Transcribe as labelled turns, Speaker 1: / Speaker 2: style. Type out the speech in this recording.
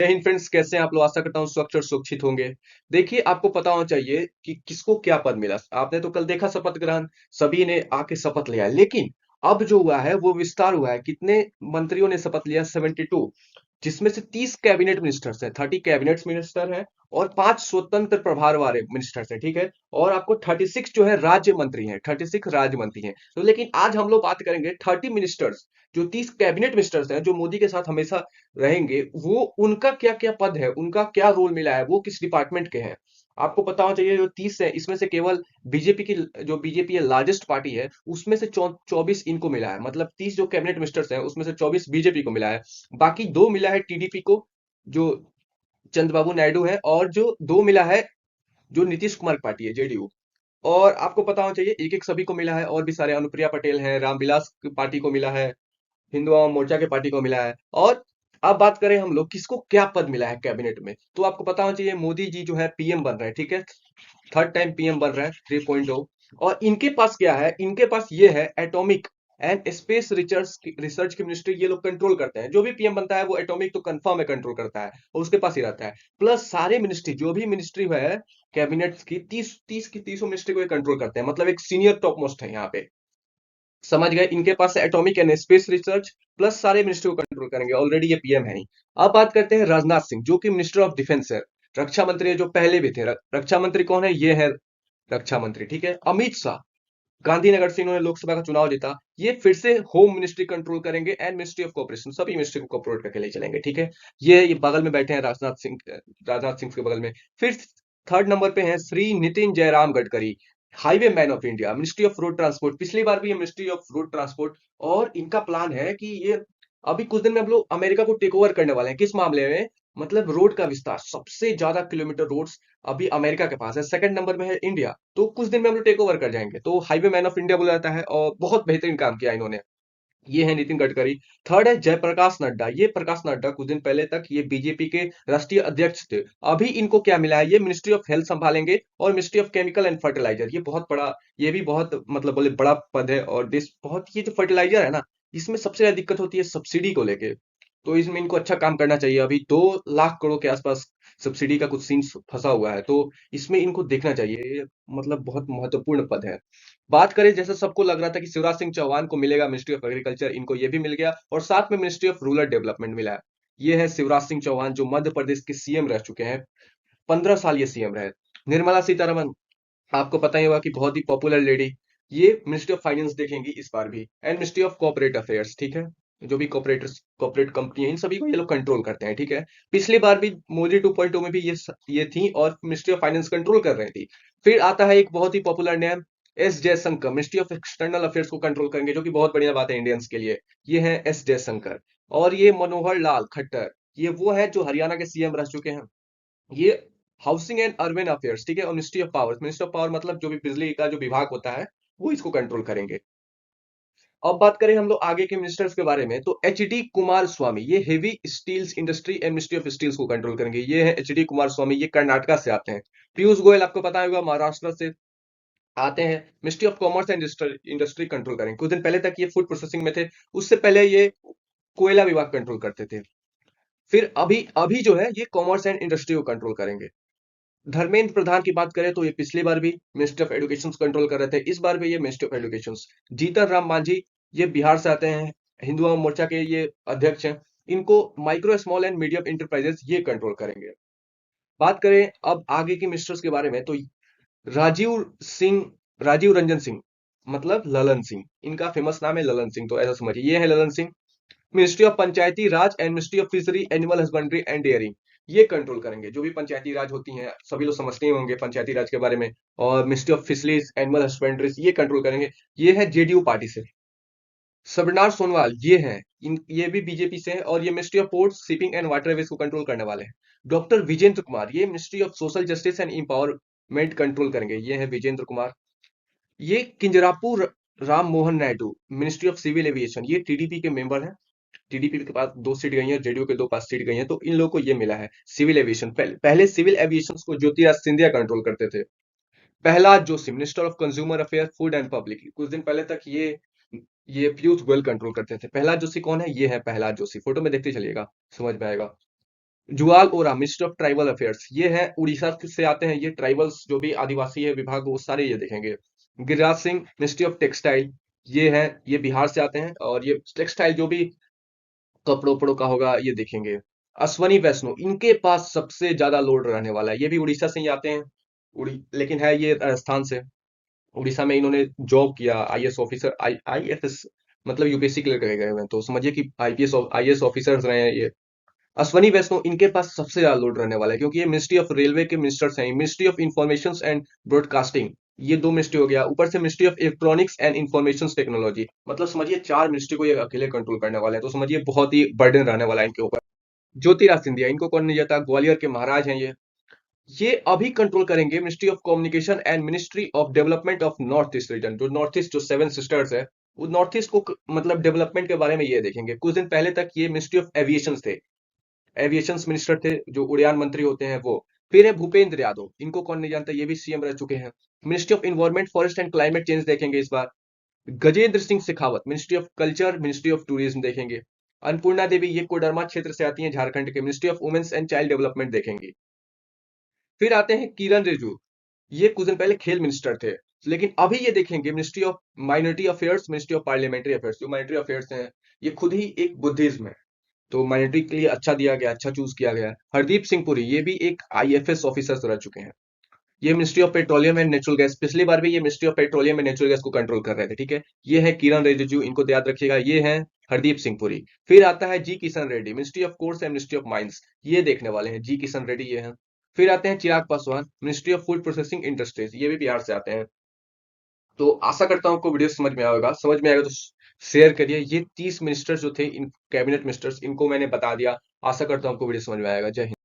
Speaker 1: जय हिंद फ्रेंड्स, कैसे हैं आप लोग। आशा करता हूँ स्वच्छ और सुरक्षित होंगे। देखिए, आपको पता होना चाहिए कि किसको क्या पद मिला। आपने तो कल देखा शपथ ग्रहण, सभी ने आके शपथ लिया है। लेकिन अब जो हुआ है वो विस्तार हुआ है। कितने मंत्रियों ने शपथ लिया? 72, जिसमें से 30 कैबिनेट मिनिस्टर्स हैं, 30 कैबिनेट मिनिस्टर हैं और 5 स्वतंत्र प्रभार वाले मिनिस्टर्स हैं, ठीक है। और आपको 36 जो है राज्य मंत्री हैं, 36 राज्य मंत्री हैं। तो लेकिन आज हम लोग बात करेंगे 30 मिनिस्टर्स, जो 30 कैबिनेट मिनिस्टर्स हैं, जो मोदी के साथ हमेशा रहेंगे, वो उनका क्या क्या पद है, उनका क्या रोल मिला है, वो किस डिपार्टमेंट के हैं। आपको पता होना चाहिए, जो 30 है इसमें से केवल बीजेपी की, जो बीजेपी है लार्जेस्ट पार्टी है, उसमें से 24 इनको मिला है। मतलब 30 जो कैबिनेट मिनिस्टर्स हैं उसमें से 24 बीजेपी को मिला है। बाकी दो मिला है टीडीपी को, जो चंद्रबाबू नायडू है, और जो दो मिला है जो नीतीश कुमार की पार्टी है, जेडीयू। और आपको पता होना चाहिए एक एक सभी को मिला है, और भी सारे, अनुप्रिया पटेल हैं, रामविलास की पार्टी को मिला है, हिंदू आवाम मोर्चा के पार्टी को मिला है। और अब बात करें हम लोग किसको क्या पद मिला है कैबिनेट में, तो आपको पता होना चाहिए मोदी जी जो है पीएम बन रहे हैं, ठीक है। थर्ड टाइम पीएम बन रहे हैं 3.0। और इनके पास क्या है? इनके पास ये है atomic and space research research की मिनिस्ट्री। ये लोग कंट्रोल करते हैं, जो भी पीएम बनता है वो एटॉमिक तो कंफर्म है कंट्रोल करता है, और उसके पास ही रहता है। प्लस सारे मिनिस्ट्री, जो भी मिनिस्ट्री है कैबिनेट की, 30 की 30 मिनिस्ट्री को ये कंट्रोल करते हैं। मतलब एक सीनियर टॉप मोस्ट है यहाँ पे, समझ गए। इनके पास atomic and space research plus सारे मिनिस्ट्री को कंट्रोल करेंगे। ऑलरेडी ये पीएम है ही। अब बात करते हैं राजनाथ सिंह, जो कि मिनिस्टर ऑफ डिफेंस है, रक्षा मंत्री है, जो पहले भी थे। रक्षा मंत्री कौन है? ये है रक्षा मंत्री, ठीक है। अमित शाह, गांधीनगर से इन्होंने लोकसभा का चुनाव जीता, ये फिर से होम मिनिस्ट्री कंट्रोल करेंगे एंड मिनिस्ट्री ऑफ कोऑपरेशन, सभी मिनिस्ट्री को कोऑपरेट करके ले चलेंगे, ठीक है। ये बगल में बैठे हैं राजनाथ सिंह, राजनाथ सिंह के बगल में। फिर थर्ड नंबर पे हैं Shri Nitin Jairam Gadkari, highway man of India, ministry of road transport. पिछली बार भी ये मिनिस्ट्री ऑफ रोड ट्रांसपोर्ट। और इनका प्लान है कि ये अभी कुछ दिन में हम लोग अमेरिका को टेक ओवर करने वाले हैं। किस मामले में? मतलब रोड का विस्तार, सबसे ज्यादा किलोमीटर रोड्स अभी अमेरिका के पास है, सेकंड नंबर में है इंडिया। तो कुछ दिन में हम लोग टेक ओवर कर जाएंगे, तो हाईवे मैन ऑफ इंडिया बोला जाता है, और बहुत बेहतरीन काम किया इन्होंने। ये है नितिन गडकरी। थर्ड है जयप्रकाश नड्डा। ये प्रकाश नड्डा कुछ दिन पहले तक ये बीजेपी के राष्ट्रीय अध्यक्ष थे। अभी इनको क्या मिला है? ये मिनिस्ट्री ऑफ हेल्थ संभालेंगे और ministry of chemical and fertiliser. ये बहुत बड़ा, ये भी बहुत मतलब बोले बड़ा पद है। और देश बहुत, ये जो फर्टिलाइजर है ना, इसमें सबसे ज्यादा दिक्कत होती है सब्सिडी को लेके। तो इसमें इनको अच्छा काम करना चाहिए। अभी 2 लाख करोड़ के आसपास सब्सिडी का कुछ सीन फंसा हुआ है, तो इसमें इनको देखना चाहिए। ये मतलब बहुत महत्वपूर्ण पद है। बात करें, जैसे सबको लग रहा था कि शिवराज सिंह चौहान को मिलेगा मिनिस्ट्री ऑफ एग्रीकल्चर, इनको ये भी मिल गया, और साथ में मिनिस्ट्री ऑफ रूरल डेवलपमेंट मिला है। ये है शिवराज सिंह चौहान, जो मध्य प्रदेश के सीएम रह चुके हैं, 15 साल ये सीएम रहे। निर्मला सीतारमन, आपको पता ही होगा कि बहुत ही पॉपुलर लेडी, ये मिनिस्ट्री ऑफ फाइनेंस देखेंगी इस बार भी, and ministry of corporate affairs, ठीक है। जो भी कॉर्पोरेटर्स, कॉर्पोरेट कंपनी है, इन सभी को ये लोग कंट्रोल करते हैं, ठीक है। पिछली बार भी मोदी 2.0 में भी ये थी, और मिनिस्ट्री ऑफ फाइनेंस कंट्रोल कर रही थी। फिर आता है एक बहुत ही popular name, S Jaishankar, ministry of external affairs को कंट्रोल करेंगे, जो कि बहुत बढ़िया बात है इंडियंस के लिए। ये है एस जयशंकर। और ये मनोहर लाल खट्टर, ये वो है जो हरियाणा के सीएम रह चुके हैं। ये हाउसिंग एंड अर्बन अफेयर्स, ठीक है। और ministry of power, minister of power मतलब जो भी बिजली का जो विभाग होता है, वो इसको कंट्रोल करेंगे। अब बात करें हम लोग आगे के मिनिस्टर्स के बारे में, तो एच डी कुमार स्वामी, ये heavy steels industry and ministry of steels को कंट्रोल करेंगे। ये है एच डी कुमार स्वामी, ये कर्नाटका से आते हैं। पीयूष गोयल, आपको पता होगा, महाराष्ट्र से आते हैं। Ministry of commerce and industry control करेंगे। कुछ दिन पहले तक ये फूड प्रोसेसिंग में थे, उससे पहले ये कोयला विभाग कंट्रोल करते थे। फिर अभी अभी जो है ये कॉमर्स एंड इंडस्ट्री को कंट्रोल करेंगे। धर्मेंद्र प्रधान की बात करें तो ये पिछली बार भी मिनिस्ट्री ऑफ एजुकेशन कंट्रोल कर रहे थे, इस बार भी ये ministry of education. Jitan Ram Manjhi, ये बिहार से आते हैं, हिंदू आवाम मोर्चा के ये अध्यक्ष हैं। इनको micro small and medium enterprises ये कंट्रोल करेंगे। बात करें अब आगे के मिनिस्टर्स के बारे में, तो राजीव सिंह, राजीव रंजन सिंह, मतलब ललन सिंह, इनका फेमस नाम है ललन सिंह, तो ऐसा समझिए ये है Lalan Singh. Ministry of Panchayati Raj and ministry of fishery animal husbandry and dairying, ये कंट्रोल करेंगे। जो भी पंचायती राज होती हैं, सभी लोग समझते ही होंगे पंचायती राज के बारे में। और मिनिस्ट्री ऑफ फिशरीज एनिमल हस्बेंड्रीज ये कंट्रोल करेंगे। ये है जेडीयू पार्टी से। सबरनाथ सोनवाल, ये हैं, ये भी बीजेपी से हैं, और ये ministry of port shipping and waterways को कंट्रोल करने वाले हैं। डॉक्टर विजेंद्र कुमार, ये ministry of social justice and empowerment control करेंगे। ये है विजेंद्र कुमार। ये Kinjarapu Ram Mohan Naidu, ministry of civil aviation, ये टीडीपी के मेंबर हैं। टीडीपी के पास 2 सीट गई हैं, जेडीयू के 2 पास सीट गई हैं, तो इन लोगों को ये मिला है सिविल एविएशन। पहले सिविल एविएशन को ज्योतिराज सिंधिया कंट्रोल करते थे। Prahlad Joshi, minister of consumer affair food and public, कुछ दिन पहले तक ये पीयूष गोयल कंट्रोल करते थे। प्रहलाद जोशी कौन है? ये है प्रहलाद जोशी, फोटो में देखते चलिएगा, समझ में आएगा। जुआल ओरा मिनिस्ट्री ऑफ ट्राइबल अफेयर्स, ये है उड़ीसा से आते हैं, ये ट्राइबल्स जो भी आदिवासी है विभाग वो सारे ये देखेंगे। Giriraj Singh ministry of textile, ये है, ये बिहार से आते हैं और ये टेक्सटाइल जो भी कपड़ों उपड़ों का होगा ये देखेंगे। अश्वनी वैष्णो, इनके पास सबसे ज्यादा लोड रहने वाला है, ये भी उड़ीसा से ही आते हैं, उड़ी लेकिन है ये राजस्थान से। उड़ीसा में इन्होंने जॉब किया, आईएएस ऑफिसर, आईएफएस मतलब यूपीएससी क्लियर करके गए हुए हैं, तो समझिए कि आईपीएस आईएएस ऑफिसर्स रहे हैं ये। अश्वनी वैष्णव, इनके पास सबसे ज्यादा लोड रहने वाला है क्योंकि ये मिनिस्ट्री ऑफ रेलवे के मिनिस्टर्स हैं, ministry of information and broadcasting, ये दो मिनिस्ट्री हो गया, ऊपर से ministry of electronics and information technology, मतलब समझिए चार मिनिस्ट्री को ये अकेले कंट्रोल करने वाले हैं, तो समझिए बहुत ही बर्डन रहने वाला है इनके ऊपर। ज्योतिराज सिंधिया, इनको कौन नहीं जाता, ग्वालियर के महाराज हैं ये अभी कंट्रोल करेंगे ministry of communication and ministry of development of north east region, जो नॉर्थ ईस्ट जो सेवन सिस्टर्स है, वो नॉर्थ ईस्ट को मतलब डेवलपमेंट के बारे में ये देखेंगे। कुछ दिन पहले तक ये मिनिस्ट्री ऑफ एविएशन थे, एविएशन मिनिस्टर थे, जो उड़ान मंत्री होते हैं वो। फिर है भूपेंद्र यादव, इनको कौन नहीं जानता, ये भी सीएम रह चुके हैं। Ministry of environment forest and climate change देखेंगे इस बार। Gajendra Singh Shekhawat ministry of culture ministry of tourism देखेंगे। अन्नपूर्णा देवी, ये कोडरमा क्षेत्र से आती हैं, झारखंड के, ministry of women's and child development देखेंगे। फिर आते हैं किरण रिजिजू, ये कुछ दिन पहले खेल मिनिस्टर थे, लेकिन अभी ये देखेंगे ministry of minority affairs, ministry of parliamentary affairs. जो माइनॉरिटी अफेयर्स हैं ये खुद ही एक बुद्धिज्म है, तो माइनॉरिटी के लिए अच्छा दिया गया, अच्छा चूज किया गया। हरदीप सिंह पुरी, ये भी एक आईएफएस ऑफिसर रह चुके हैं, ये ministry of petroleum and natural gas, पिछली बार भी ये ministry of petroleum and natural gas को कंट्रोल कर रहे थे, ठीक है। ये है किरण रिजिजू, इनको तो याद रखिएगा, ये है हरदीप सिंह पुरी। फिर आता है G Kishan Reddy, ministry of coal and ministry of mines, ये देखने वाले हैं जी किशन रेड्डी, ये हैं। फिर आते हैं Chirag Paswan, ministry of food processing industries, ये भी बिहार से आते हैं। तो आशा करता हूँ आपको वीडियो समझ में आएगा, समझ में आएगा तो शेयर करिए। ये 30 मिनिस्टर्स जो थे, इन कैबिनेट मिनिस्टर्स, इनको मैंने बता दिया। आशा करता हूँ आपको वीडियो समझ में आएगा। जय हिंद।